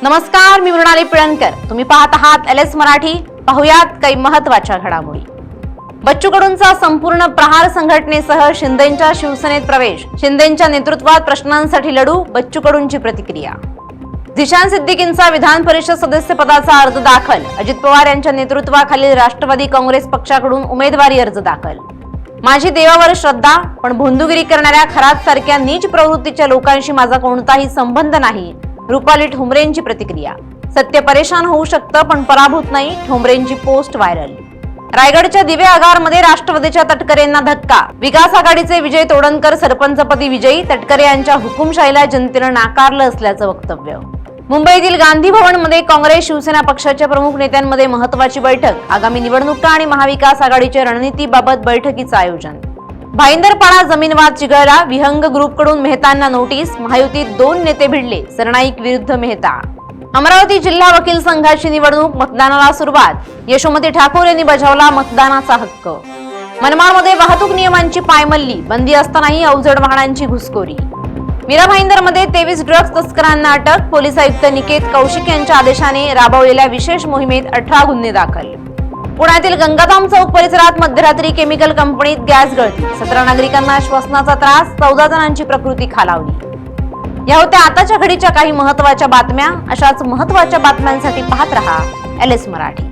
नमस्कार, मी मृणाली पिळणकर. तुम्ही पाहत आहात LS मराठी. पाहुयात काही महत्त्वाच्या घडामोडी. बच्चू कडूंचा संपूर्ण प्रहार संघटनेसह शिंदेंच्या शिवसेनेत प्रवेश. शिंदेंच्या नेतृत्वात प्रश्नांसाठी लढू, बच्चू कडूंची प्रतिक्रिया. झिशान सिद्दीकींचा विधान परिषद सदस्य पदाचा अर्ज दाखल. अजित पवार यांच्या नेतृत्वाखालील राष्ट्रवादी काँग्रेस पक्षाकडून उमेदवारी अर्ज दाखल. माझी देवावर श्रद्धा, पण भोंदूगिरी करणाऱ्या खरात सारख्या नीच प्रवृत्तीच्या लोकांशी माझा कोणताही संबंध नाही. रुपाली ठोंबरेंची प्रतिक्रिया. सत्य परेशान होऊ शकतं, पण पराभूत नाही. ठोंबरेंची पोस्ट व्हायरल. रायगडच्या दिवे आगारमध्ये राष्ट्रवादीच्या तटकरेंना धक्का. विकास आघाडीचे विजय तोडणकर सरपंचपदी विजयी. तटकरे यांच्या हुकुमशाहीला जनतेनं नाकारलं असल्याचं वक्तव्य. मुंबईतील गांधी भवनमध्ये काँग्रेस शिवसेना पक्षाच्या प्रमुख नेत्यांमध्ये महत्त्वाची बैठक. आगामी निवडणुका आणि महाविकास आघाडीच्या रणनीतीबाबत बैठकीचं आयोजन. भाईंदरपाडा जमीन वाद चिघळला. विहंग ग्रुपकडून मेहतांना नोटीस. महायुतीत 2 नेते भिडले. सरनाईक विरुद्ध मेहता. अमरावती जिल्हा वकील संघाची निवडणूक. मतदानाला सुरुवात. यशोमती ठाकूर यांनी बजावला मतदानाचा हक्क. मनमाडमध्ये वाहतूक नियमांची पायमल्ली. बंदी असतानाही अवजड वाहनांची घुसखोरी. मीरा भाईंदरमध्ये 23 ड्रग्ज तस्करांना अटक. पोलीस आयुक्त निकेत कौशिक यांच्या आदेशाने राबवलेल्या विशेष मोहिमेत 18 गुन्हे दाखल. पुण्यातील गंगाधाम चौक परिसरात मध्यरात्री केमिकल कंपनीत गॅस गळती. 17 नागरिकांना श्वसनाचा त्रास. 14 जणांची प्रकृती खालावली. या होत्या आताच्या घडीच्या काही महत्त्वाच्या बातम्या. अशाच महत्त्वाच्या बातम्यांसाठी पाहत रहा LS मराठी.